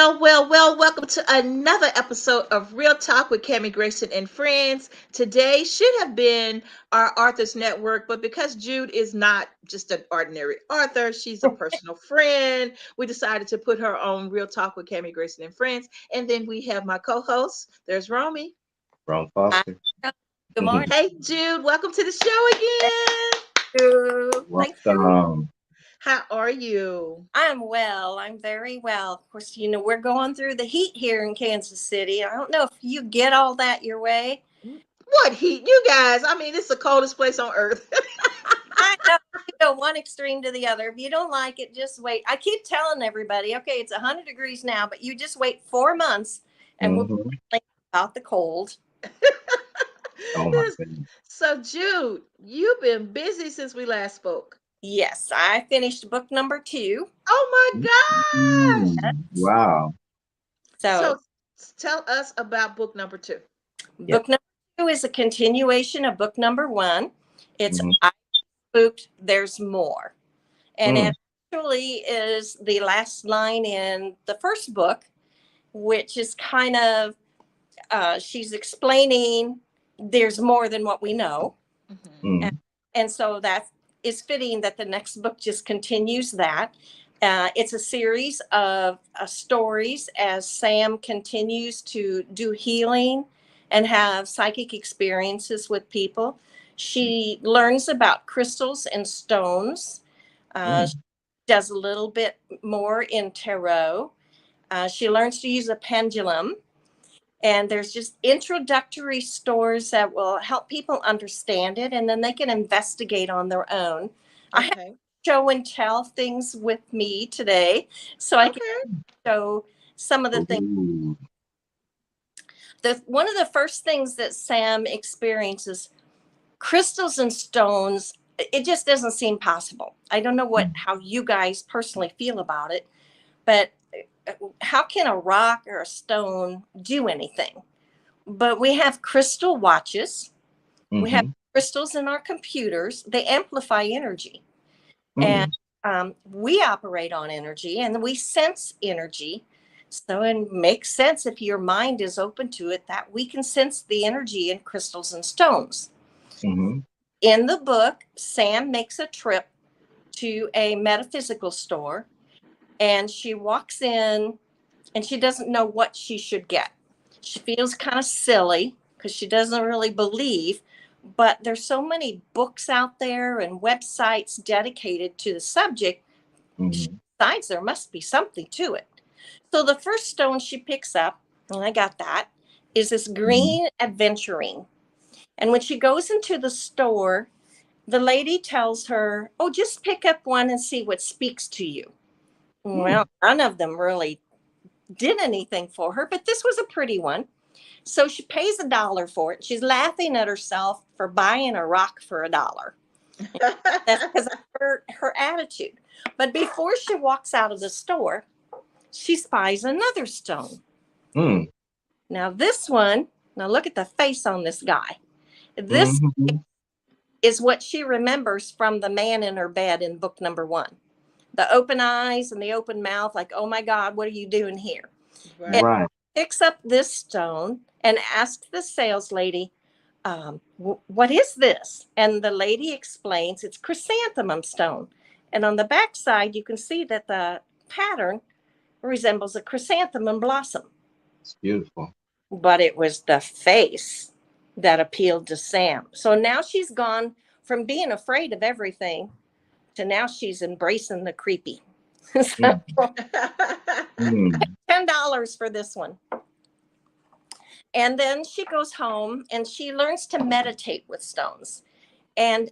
Welcome to another episode of Real Talk with Cammie Grayson and Friends. Today should have been our Authors Network, but because Jude is not just an ordinary author, she's a personal friend, we decided to put her on Real Talk with Cammie Grayson and Friends. And then we have my co-host, there's Romy. Ron Hi. Foster. Good morning. Hey, Jude, welcome to the show again. Thank you. Welcome. How are you? I'm well. I'm very well. Of course, we're going through the heat here in Kansas City. I don't know if you get all that your way. What heat? You guys, I mean, it's the coldest place on earth. I know you go one extreme to the other. If you don't like it, just wait. I keep telling everybody, okay, it's 100 degrees now, but you just wait 4 months and we'll Mhm. think about the cold. Oh my goodness. So, Jude, you've been busy since we last spoke. Yes, I finished book number 2. Oh my gosh. Wow. So So tell us about book number 2. book number 2 is a continuation of book number 1. It's Mhm. I Spooked, There's More. And Mm. it actually is the last line in the first book, which is kind of, she's explaining there's more than what we know. Mm-hmm. Mm. And so that is fitting that the next book just continues that. It's a series of stories as Sam continues to do healing and have psychic experiences with people. She learns about crystals and stones. She does a little bit more in tarot. She learns to use a pendulum. And there's just introductory stories that will help people understand it, and then they can investigate on their own. I have Okay. show and tell things with me today, so I can Okay. show some of the things. Ooh. One of the first things that Sam experiences, crystals and stones, it just doesn't seem possible. I don't know how you guys personally feel about it, but how can a rock or a stone do anything? But we have crystal watches. We have Mhm. crystals in our computers. They amplify energy. And Mm. we operate on energy and we sense energy. So it makes sense if your mind is open to it that we can sense the energy in crystals and stones. Mhm. In the book, Sam makes a trip to a metaphysical store and she walks in and she doesn't know what she should get. She feels kind of silly because she doesn't really believe, but there's so many books out there and websites dedicated to the subject. She Mhm. decides there must be something to it. So the first stone she picks up, and I got that, is this Mhm. green aventurine. And when she goes into the store, the lady tells her, oh, just pick up one and see what speaks to you. Well, Mm. none of them really did anything for her, but this was a pretty one. So she pays $1 for it. She's laughing at herself for buying a rock for $1. That's because of her attitude. But before she walks out of the store, she spies another stone. Mm. Now, this one, now look at the face on this guy. This Mhm. is what she remembers from the man in her bed in book number 1. The open eyes and the open mouth, like, oh my God, what are you doing here? And Right. Right. picks up this stone and asks the sales lady, what is this? And the lady explains it's chrysanthemum stone. And on the back side, you can see that the pattern resembles a chrysanthemum blossom. It's beautiful. But it was the face that appealed to Sam. So now she's gone from being afraid of everything to now she's embracing the creepy. So Mm. Mm. $10 for this one. And then she goes home and she learns to meditate with stones. And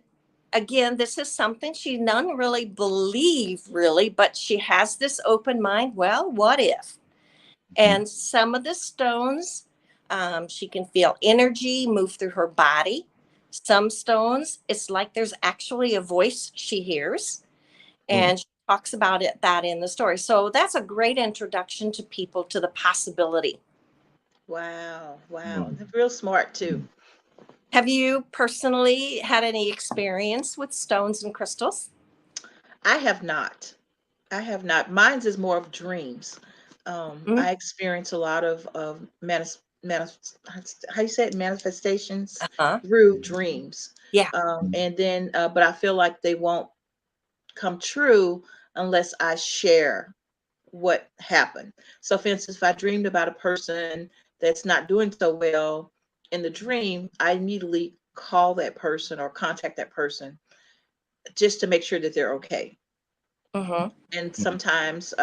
again, this is something she doesn't really believe, really, but she has this open mind. Well, what if? Mhm. And some of the stones, she can feel energy move through her body. Some stones, it's like there's actually a voice she hears. Mm. And she talks about it that in the story. So that's a great introduction to people to the possibility. Wow. Wow. Mm. They're real smart too. Mm. Have you personally had any experience with stones and crystals? I have not. I have not. Mine's is more of dreams. Mhm. I experience a lot of how you say it, manifestations Uh-huh. through dreams. Yeah. And then, but I feel like they won't come true unless I share what happened. So, for instance, if I dreamed about a person that's not doing so well in the dream, I immediately call that person or contact that person just to make sure that they're okay. Mm-hmm. And sometimes,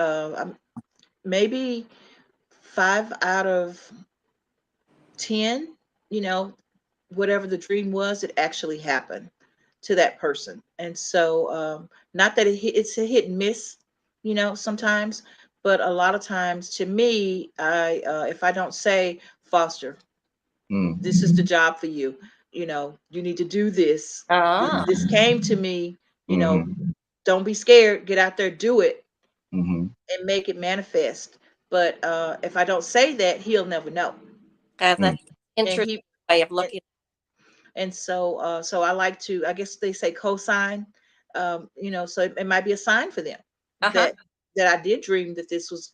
maybe 5 out of 10, you know, whatever the dream was, it actually happened to that person. And so, not that it's a hit and miss, sometimes, but a lot of times to me, if I don't say, Foster, this is the Mm-hmm. job for you, you need to do this. Ah. This came to me, you know, Mm-hmm. don't be scared, get out there, do it, Mm-hmm. and make it manifest. But if I don't say that, he'll never know. That's And interesting he way of and, looking. and so I like to, I guess they say co-sign, so it might be a sign for them Uh-huh. that I did dream that this was,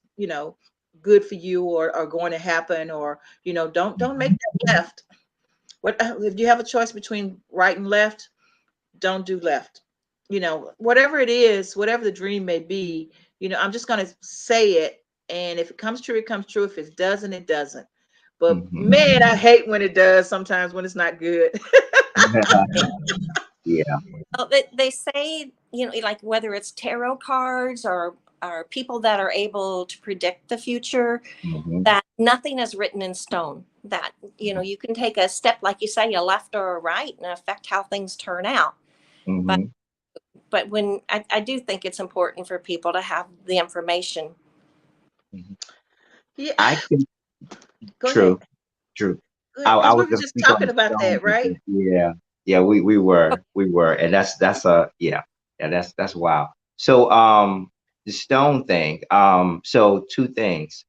good for you, or going to happen, or don't make that left. What if you have a choice between right and left? Don't do left. Whatever it is, whatever the dream may be, I'm just going to say it. And if it comes true, it comes true. If it doesn't, it doesn't. But Mm-hmm. man, I hate when it does sometimes, when it's not good. Yeah. Well, they say, like whether it's tarot cards or people that are able to predict the future, Mm-hmm. that nothing is written in stone. That, you can take a step, like you say, a left or a right, and affect how things turn out. But Mm-hmm. when I do think it's important for people to have the information. Mm-hmm. Yeah, I can. go ahead. True. True. I Because we was were gonna just speak on talking the about stone that, right? because yeah, yeah, we were, and that's a yeah, that's wild. So the stone thing. So two things.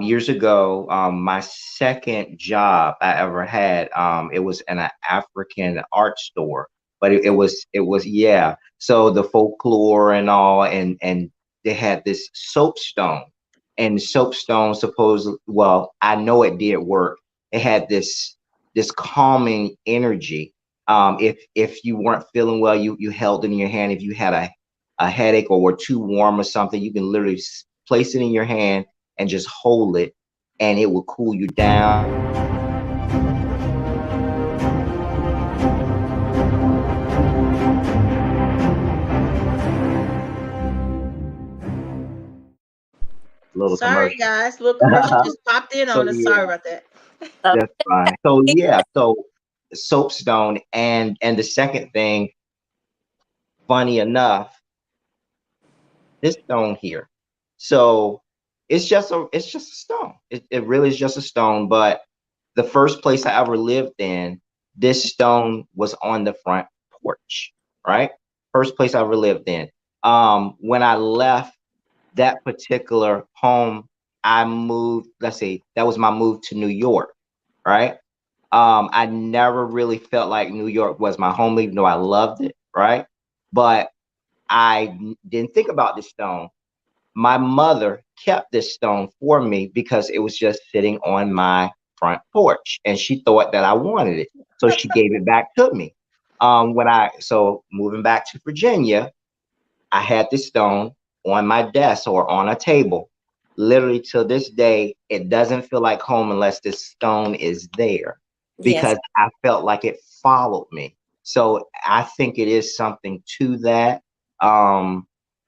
Years ago, my second job I ever had, it was in an African art store, but it was yeah. So the folklore and all, and they had this soapstone, and the soapstone supposed, well, I know it did work. It had this calming energy. If you weren't feeling well, you held it in your hand. If you had a headache or were too warm or something, you can literally place it in your hand and just hold it, and it will cool you down. Little Sorry, commercial. guys. Little commercial just popped in So on us. Sorry yeah, about that. So, that's fine. So yeah, so soapstone, and the second thing, funny enough, this stone here. So it's just a stone. It really is just a stone. But the first place I ever lived in, this stone was on the front porch, right? First place I ever lived in. When I left that particular home, I moved, let's see, that was my move to New York, right? I never really felt like New York was my home, even though I loved it, right? But didn't think about this stone. My mother kept this stone for me because it was just sitting on my front porch, and she thought that I wanted it, so she gave it back to me. So moving back to Virginia, I had this stone on my desk or on a table. Literally to this day, it doesn't feel like home unless this stone is there, yes. because I felt like it followed me. So I think it is something to that.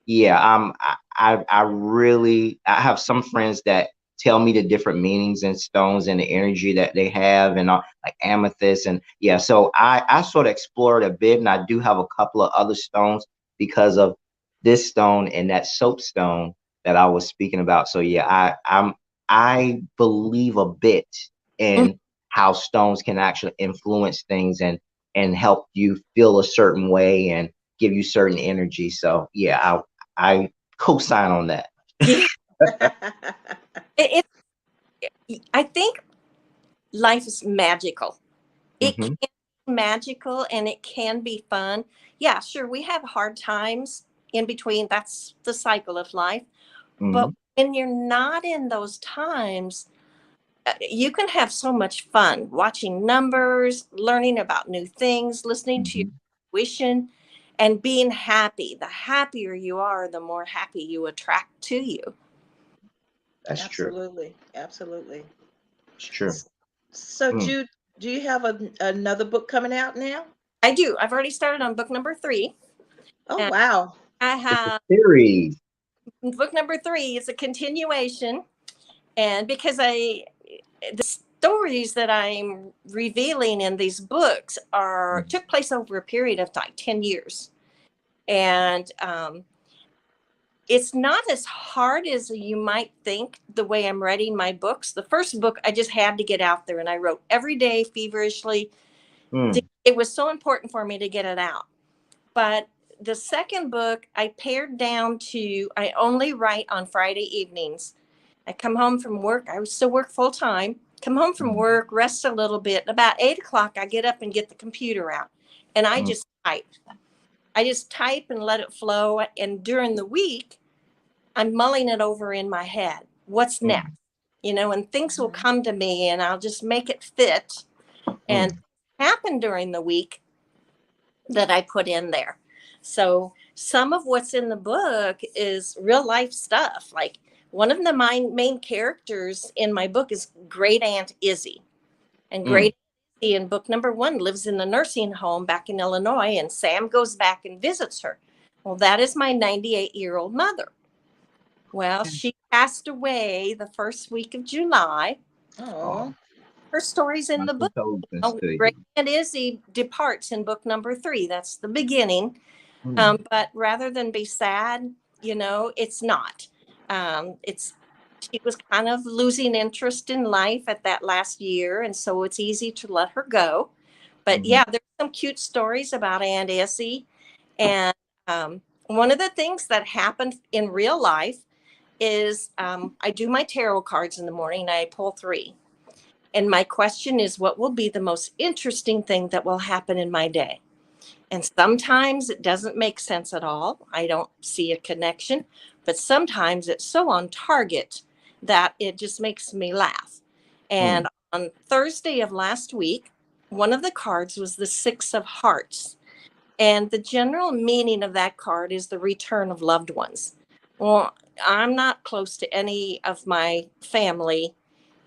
Yeah, I really, I have some friends that tell me the different meanings and stones and the energy that they have, and like amethyst, and yeah. So I sort of explored a bit, and I do have a couple of other stones because of this stone and that soapstone that I was speaking about. So yeah, I believe a bit Mhm. in how stones can actually influence things and help you feel a certain way and give you certain energy. So yeah, I co-sign on that. Yeah. It, I think life is magical. It can Hmm. be magical and it can be fun. Yeah, sure. We have hard times in between. That's the cycle of life. But Hmm. when you're not in those times, you can have so much fun watching numbers, learning about new things, listening to your intuition, and being happy. The happier you are, the more happy you attract to you. That's true. Absolutely. Absolutely. It's true. So, Hmm. Jude, do you have another book coming out now? I do. I've already started on book number 3. Oh, And wow. I It's a have series. book number 3 is a continuation. And because the stories that I'm revealing in these books took place over a period of like 10 years. And it's not as hard as you might think the way I'm writing my books. The first book, I just had to get out there, and I wrote every day feverishly. Hmm. It was so important for me to get it out. But the second book, I pared down to, I only write on Friday evenings. I come home from work. I still work full time. Come home from work, rest a little bit. About 8 o'clock, I get up and get the computer out, and I just type. I just type and let it flow. And during the week, I'm mulling it over in my head. What's next? And things will come to me, and I'll just make it fit and happen during the week that I put in there. So some of what's in the book is real life stuff. Like one of the main characters in my book is Great Aunt Izzy. And Great Aunt Izzy in book number 1 lives in the nursing home back in Illinois, and Sam goes back and visits her. Well, that is my 98-year-old mother. Well, she passed away the first week of July. Oh, Her story's in My the book. condolences to you. Great Aunt Izzy departs in book number 3. That's the beginning. But rather than be sad, it's not. She was kind of losing interest in life at that last year, and so it's easy to let her go. But yeah, there's some cute stories about Aunt Izzy. And one of the things that happened in real life is I do my tarot cards in the morning. I pull 3. And my question is, what will be the most interesting thing that will happen in my day? And sometimes it doesn't make sense at all. I don't see a connection, but sometimes it's so on target that it just makes me laugh. And on Thursday of last week, one of the cards was the 6 of Hearts. And the general meaning of that card is the return of loved ones. Well, I'm not close to any of my family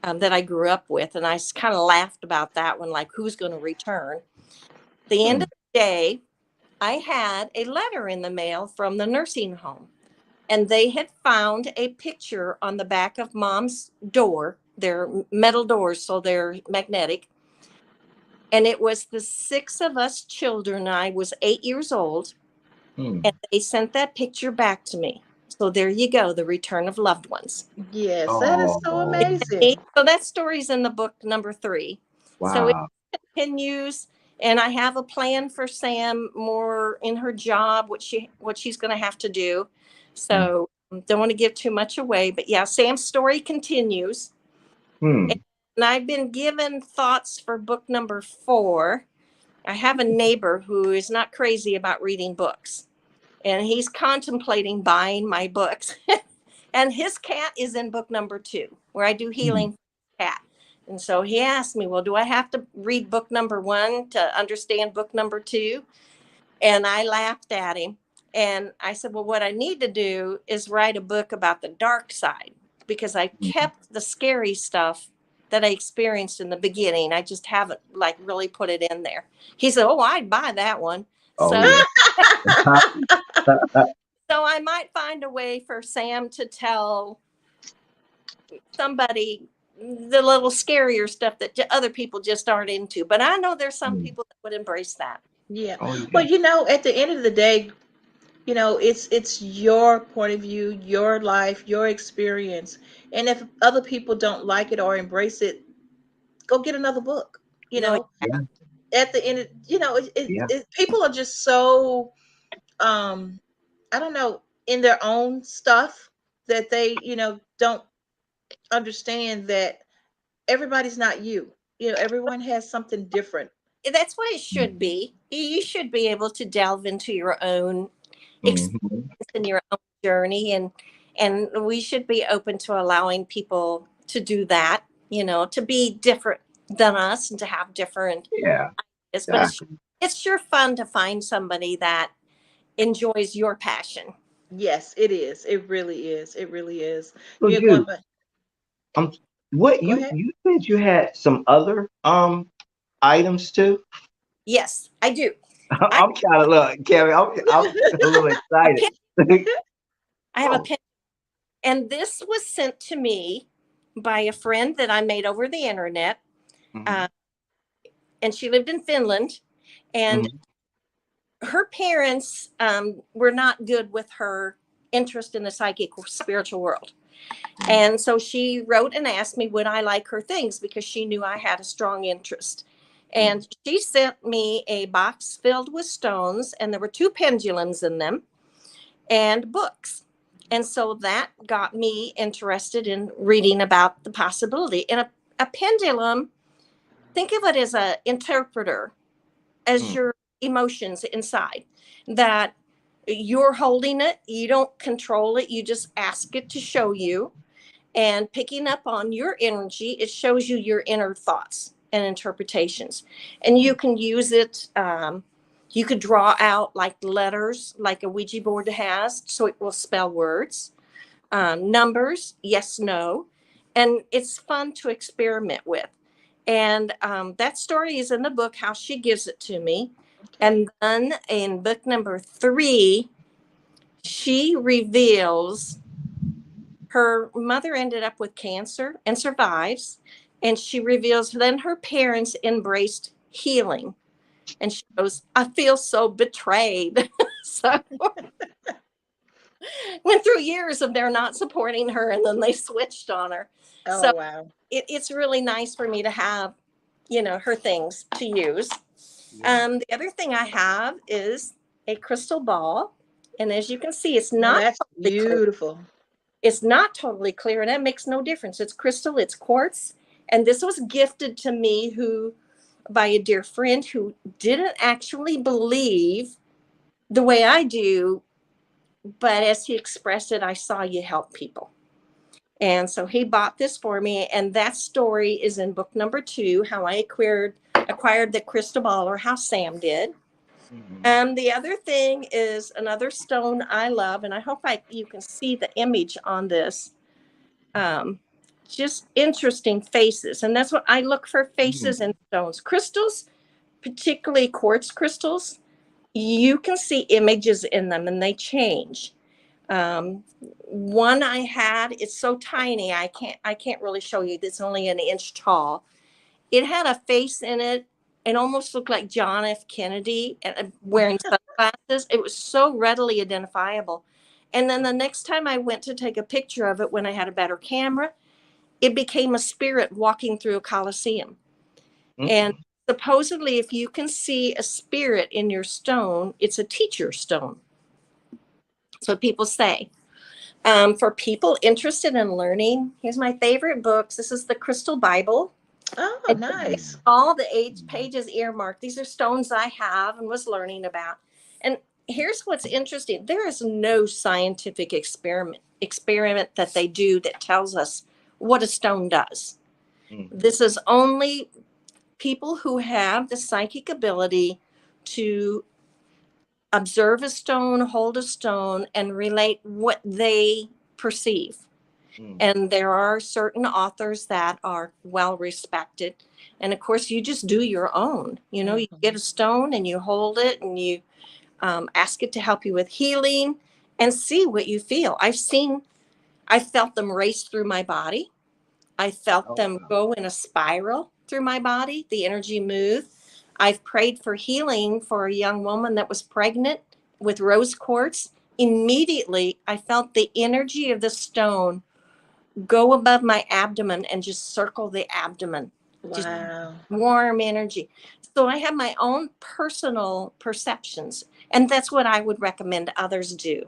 that I grew up with. And I kind of laughed about that one, like, who's going to return? The end of the day, I had a letter in the mail from the nursing home, and they had found a picture on the back of Mom's door. They're metal doors, so they're magnetic. And it was the 6 of us children. I was 8 years old, and they sent that picture back to me. So there you go, the return of loved ones. yes, that is so Oh, amazing. So that story's in the book number 3. So it wow. continues, and I have a plan for Sam more in her job, what she's going to have to do. So don't want to give too much away, but yeah, Sam's story continues. And I've been given thoughts for book number 4. I have a neighbor who is not crazy about reading books, and he's contemplating buying my books. And his cat is in book number 2, where I do healing for cat. And so he asked me, well, do I have to read book number 1 to understand book number 2? And I laughed at him. And I said, well, what I need to do is write a book about the dark side, because I kept the scary stuff that I experienced in the beginning. I just haven't like really put it in there. He said, oh, I'd buy that one. Oh, So, yeah. so I might find a way for Sam to tell somebody the little scarier stuff that other people just aren't into. But I know there's some people that would embrace that. Yeah. Oh, Well, yeah. at the end of the day, it's your point of view, your life, your experience. And if other people don't like it or embrace it, go get another book. You No, know, Yeah. at the end, Yeah. people are just so I don't know, in their own stuff that they, don't understand that everybody's not you. Everyone has something different. that's what it should be. You should be able to delve into your own experience Mhm. and your own journey, And we should be open to allowing people to do that, to be different than us and to have different Yeah, ideas. But exactly. it's sure fun to find somebody that enjoys your passion. Yes, it is. It really is. It really is. So You're going, Jude, but what go you ahead. you said you had some other items too? Yes, I do. I I'm kind of look, Carrie. I'm a little a excited. pen. I have a Oh. pen, and this was sent to me by a friend that I made over the internet, Mhm, uh, and she lived in Finland, and mhm, her parents were not good with her interest in the psychic or spiritual world. mhm, And so she wrote and asked me, would I like her things, because she knew I had a strong interest. mhm, And she sent me a box filled with stones, and there were 2 pendulums in them and books. And so that got me interested in reading about the possibility. And a pendulum, think of it as an interpreter, as mhm. your emotions inside, that you're holding it, you don't control it, you just ask it to show you. And picking up on your energy, it shows you your inner thoughts and interpretations. And you can use it, you could draw out like letters, like a Ouija board has, so it will spell words, numbers, yes, no. And it's fun to experiment with. And that story is in the book, How She Gives It to Me. Okay. And then in book number 3, she reveals her mother ended up with cancer and survives. And she reveals then her parents embraced healing. And she goes, I feel so betrayed. So went through years of their not supporting her, and then they switched on her. Oh, So wow. it's really nice for me to have, her things to use. Yeah. The other thing I have is a crystal ball. And as you can see, it's Oh, not that's totally clear. beautiful. It's not totally clear, and that makes no difference. It's crystal, it's quartz. And this was gifted to me by a dear friend who didn't actually believe the way I do, but as he expressed it, I saw you help people. And so he bought this for me, and that story is in book number 2, how I acquired the crystal ball, or how Sam did. Mhm. The other thing is another stone I love, and I hope you can see the image on this. Um, just interesting faces, and that's what I look for: faces Mhm. in stones. Crystals, particularly quartz crystals, you can see images in them, and they change. One I had, it's so tiny, I can't really show you. It's only an inch tall. It had a face in it. It almost looked like John F. Kennedy wearing sunglasses. It was so readily identifiable. And then the next time I went to take a picture of it, when I had a better camera, it became a spirit walking through a coliseum. And Mhm. supposedly, if you can see a spirit in your stone, it's a teacher stone. That's what people say. For people interested in learning, here's my favorite books. This is the Crystal Bible. Oh, And nice. all the 8 pages earmarked. These are stones I have and was learning about. And here's what's interesting. There is no scientific experiment that they do that tells us what a stone does. Mhm. This is only people who have the psychic ability to observe a stone, hold a stone, and relate what they perceive. Mhm. And there are certain authors that are well respected. And of course, you just do your own. You get a Mhm. stone and you hold it, and you ask it to help you with healing, and see what you feel. I felt them race through my body. I felt Oh, them wow. go in a spiral through my body, the energy move. I've prayed for healing for a young woman that was pregnant with rose quartz. Immediately, I felt the energy of the stone go above my abdomen and just circle the abdomen. Just Wow. warm energy. So I have my own personal perceptions, and that's what I would recommend others do.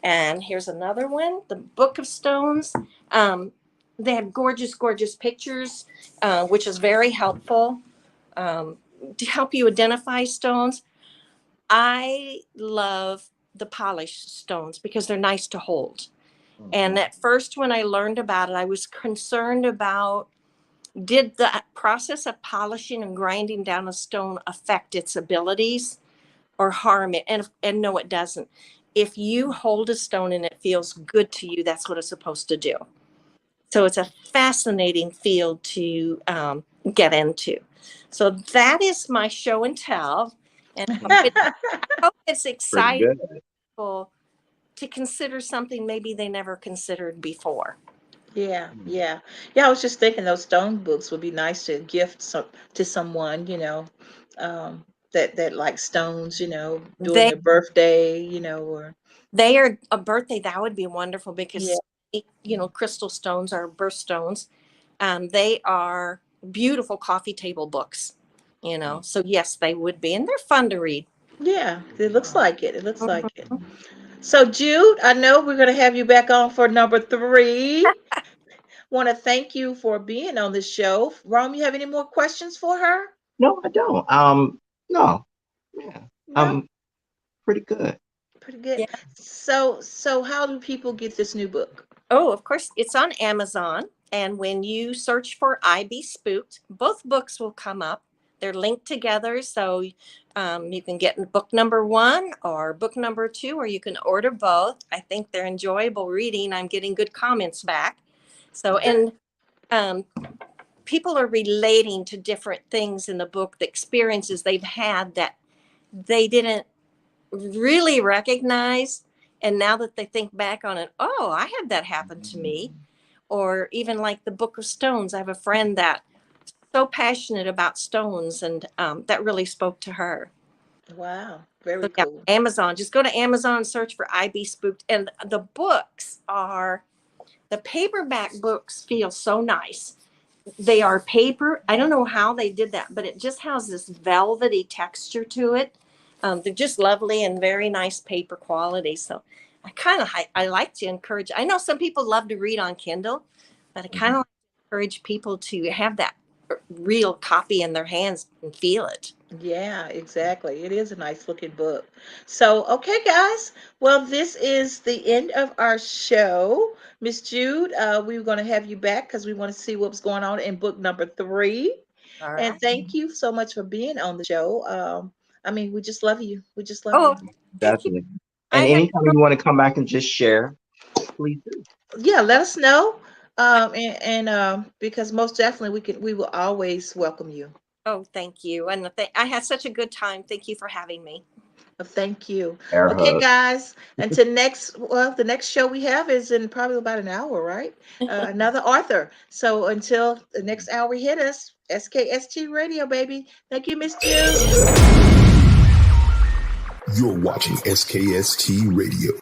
And here's another one, the Book of Stones. Um, they have gorgeous, gorgeous pictures, which is very helpful um, to help you identify stones. I love the polished stones because they're nice to hold. And at first, when I learned about it, I was concerned about, did the process of polishing and grinding down a stone affect its abilities or harm it? And no, it doesn't. If you hold a stone and it feels good to you, that's what it's supposed to do. So it's a fascinating field to get into. So that is my show and tell. And I hope it's Pretty exciting good. for people to consider something maybe they never considered before. Yeah, yeah. Yeah, I was just thinking those stone books would be nice to gift to someone, that likes stones, during They their birthday, or they are a birthday. That would be wonderful yeah, because, crystal stones are birthstones. They are beautiful coffee table books, So yes, they would be, and they're fun to read. yeah. It looks like it. It looks like it. So Jude, I know we're gonna have you back on for number 3. Want to thank you for being on the show. Rome, you have any more questions for her? No, I don't. No. Yeah. No? Pretty good. Pretty good. Yeah. So how do people get this new book? Oh, of course, it's on Amazon. And when you search for I Be Spooked, both books will come up. They're linked together. So you can get book number 1 or book number 2, or you can order both. I think they're enjoyable reading. I'm getting good comments back. So, and people are relating to different things in the book, the experiences they've had that they didn't really recognize. And now that they think back on it, oh, I had that happen to me. Or even like the Book of Stones. I have a friend that's so passionate about stones, and that really spoke to her. Wow, very So yeah, cool. Amazon. Just go to Amazon and search for I Be Spooked. And the paperback books feel so nice. They are paper. I don't know how they did that, but it just has this velvety texture to it. They're just lovely and very nice paper quality. So I like to encourage. I know some people love to read on Kindle, but I kind of like to encourage people to have that real copy in their hands and feel it. Yeah, exactly. It is a nice looking book. So, okay, guys. Well, this is the end of our show. Miss Jude, we were going to have you back because we want to see what's going on in book number 3. All And right. thank you so much for being on the show. We just love you. We just love Oh, you. thank you. Definitely. I And have. anytime you want to come back and just share, please do. Yeah, let us know. Because most definitely we will always welcome you. Oh, thank you. And I had such a good time. Thank you for having me. Thank you. Air Okay, hug. guys. The next show we have is in probably about an hour, right? Another author. So until the next hour hit us, SKST Radio, baby. Thank you, Miss Jude. You're watching SKST Radio.